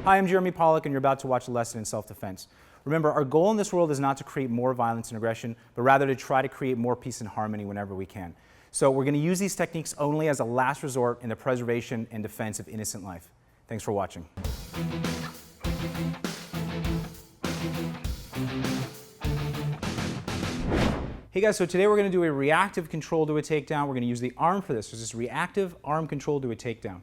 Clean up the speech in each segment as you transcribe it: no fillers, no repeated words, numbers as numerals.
Hi, I'm Jeremy Pollack, and you're about to watch a lesson in self-defense. Remember, our goal in this world is not to create more violence and aggression, but rather to try to create more peace and harmony whenever we can. So we're going to use these techniques only as a last resort in the preservation and defense of innocent life. Thanks for watching. Hey guys, so today we're going to do a reactive control to a takedown. We're going to use the arm for this. So this is reactive arm control to a takedown.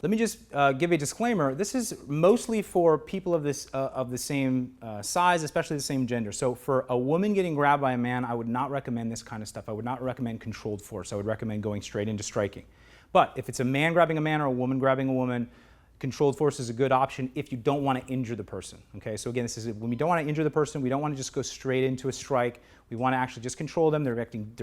Let me just give a disclaimer. This is mostly for people of the same size, especially the same gender. So for a woman getting grabbed by a man, I would not recommend this kind of stuff. I would not recommend controlled force. I would recommend going straight into striking. But if it's a man grabbing a man or a woman grabbing a woman, controlled force is a good option if you don't want to injure the person. Okay, so again, this is when we don't want to injure the person, we don't want to just go straight into a strike. We want to actually just control them. They're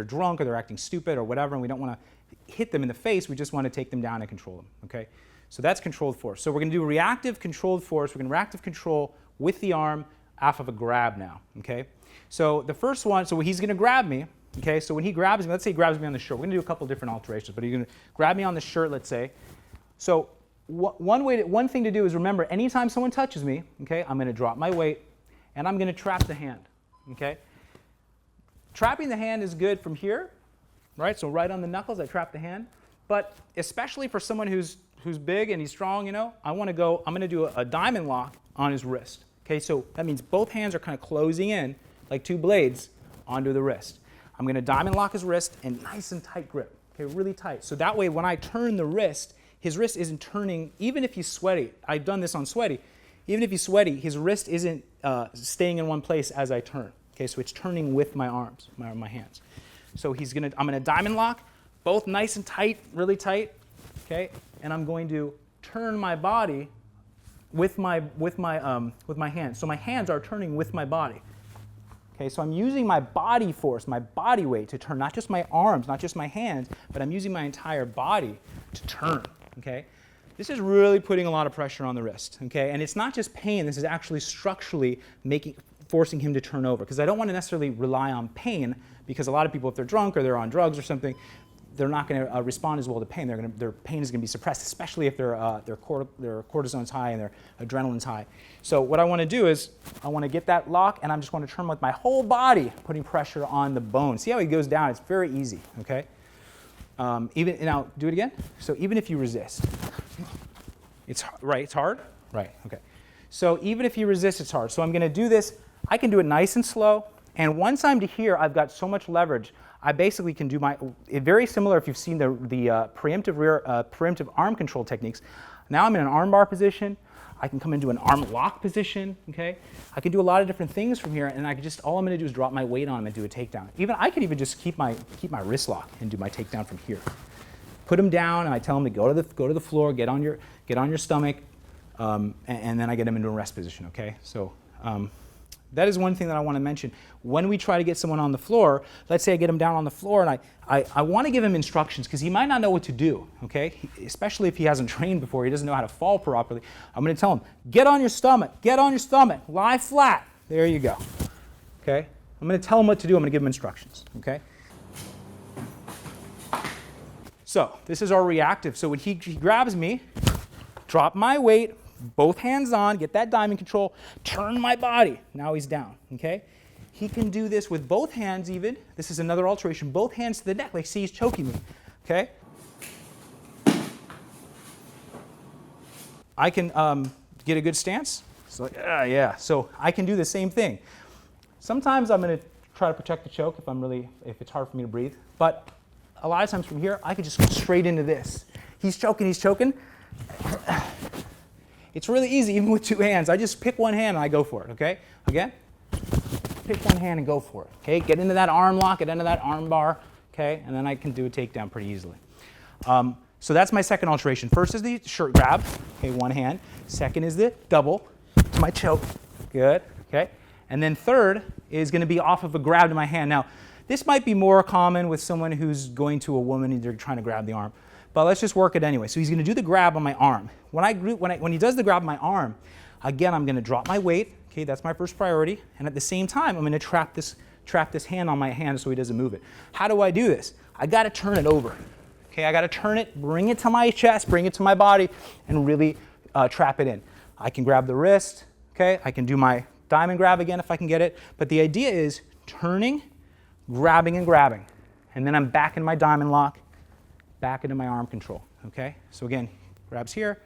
drunk or they're acting stupid or whatever, and we don't want to hit them in the face. We just want to take them down and control them. Okay, so that's controlled force. So we're going to do reactive controlled force. We're going to reactive control with the arm off of a grab now. Okay, so the first one, so he's going to grab me. Okay, so when he grabs me, let's say he grabs me on the shirt. We're going to do a couple different alterations, but he's going to grab me on the shirt, let's say. So one thing to do is remember, anytime someone touches me, okay, I'm going to drop my weight and I'm going to trap the hand. Okay, trapping the hand is good from here, right? So right on the knuckles, I trap the hand. But especially for someone who's big and he's strong, you know, I'm going to do a diamond lock on his wrist. Okay, so that means both hands are kind of closing in like two blades onto the wrist. I'm going to diamond lock his wrist and nice and tight grip. Okay, really tight. So that way, when I turn the wrist, his wrist isn't turning, even if he's sweaty. I've done this on sweaty. Even if he's sweaty, his wrist isn't staying in one place as I turn. Okay, so it's turning with my arms, my hands. So I'm gonna diamond lock, both nice and tight, really tight. Okay, and I'm going to turn my body with my hands. So my hands are turning with my body. Okay, so I'm using my body force, my body weight to turn, not just my arms, not just my hands, but I'm using my entire body to turn. Okay, this is really putting a lot of pressure on the wrist. Okay, and it's not just pain. This is actually structurally forcing him to turn over. Because I don't want to necessarily rely on pain, because a lot of people, if they're drunk or they're on drugs or something, they're not going to respond as well to pain. Their pain is going to be suppressed, especially if their cortisol's high and their adrenaline's high. So what I want to do is I want to get that lock, and I just want to turn with my whole body, putting pressure on the bone. See how he goes down? It's very easy. Okay. Now do it again. So even if you resist, it's right. It's hard. Right. Okay. So even if you resist, it's hard. So I'm going to do this. I can do it nice and slow. And once I'm to here, I've got so much leverage. I basically can do very similar if you've seen the preemptive arm control techniques. Now I'm in an arm bar position. I can come into an arm lock position. Okay, I can do a lot of different things from here, and all I'm going to do is drop my weight on him and do a takedown. I could even just keep my wrist lock and do my takedown from here. Put him down, and I tell him to go to the floor, get on your stomach, and then I get him into a rest position. Okay, so. That is one thing that I want to mention. When we try to get someone on the floor, let's say I get him down on the floor, and I want to give him instructions, because he might not know what to do, okay? Especially if he hasn't trained before, he doesn't know how to fall properly. I'm going to tell him, get on your stomach, lie flat. There you go, okay? I'm going to tell him what to do. I'm going to give him instructions, okay? So this is our reactive. So when he grabs me, drop my weight, both hands on, get that diamond control, turn my body. Now he's down, okay? He can do this with both hands even. This is another alteration. Both hands to the neck, like see he's choking me, okay? I can get a good stance. So yeah. So I can do the same thing. Sometimes I'm going to try to protect the choke if it's hard for me to breathe. But a lot of times from here, I could just go straight into this. He's choking. It's really easy, even with two hands. I just pick one hand and I go for it, okay? Again, pick one hand and go for it, okay? Get into that arm lock, get into that arm bar, okay? And then I can do a takedown pretty easily. So that's my second alteration. First is the shirt grab, okay, one hand. Second is the double to my choke, good, okay? And then third is going to be off of a grab to my hand. Now, this might be more common with someone who's going to a woman and they're trying to grab the arm. But let's just work it anyway. So he's going to do the grab on my arm. When he does the grab on my arm, again, I'm going to drop my weight. Okay, that's my first priority. And at the same time, I'm going to trap this trap this hand on my hand so he doesn't move it. How do I do this? I gotta turn it over. Okay, I gotta turn it, bring it to my chest, bring it to my body, and really trap it in. I can grab the wrist, okay? I can do my diamond grab again if I can get it. But the idea is turning, grabbing, and grabbing. And then I'm back in my diamond lock, back into my arm control, okay? So again, grabs here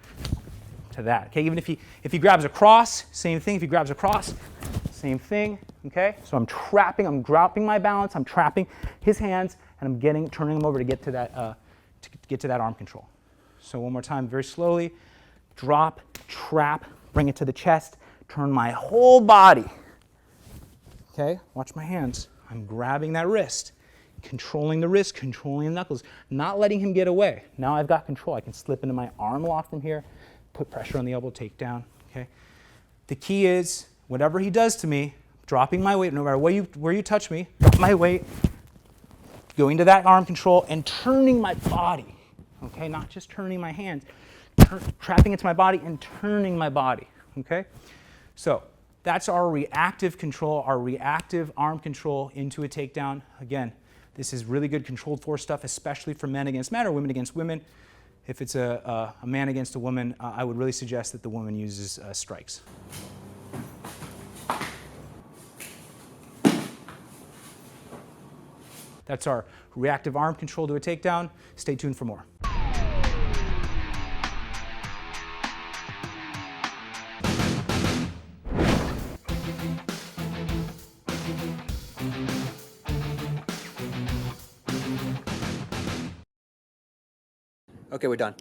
to that, okay? Even if he grabs across, same thing. If he grabs across, same thing, okay? So I'm trapping, I'm dropping my balance, I'm trapping his hands, and I'm turning him over to get to that arm control. So one more time, very slowly, drop, trap, bring it to the chest, turn my whole body. Okay, watch my hands. I'm grabbing that wrist, controlling the wrist, controlling the knuckles, not letting him get away. Now I've got control. I can slip into my arm lock from here, put pressure on the elbow, take down, okay? The key is, whatever he does to me, dropping my weight, no matter where you touch me, drop my weight, going to that arm control and turning my body, okay? Not just turning my hands, trapping into my body and turning my body, okay? So that's our reactive control, our reactive arm control into a takedown. Again, this is really good controlled force stuff, especially for men against men or women against women. If it's a man against a woman, I would really suggest that the woman uses strikes. That's our reactive arm control to a takedown. Stay tuned for more. Okay, we're done.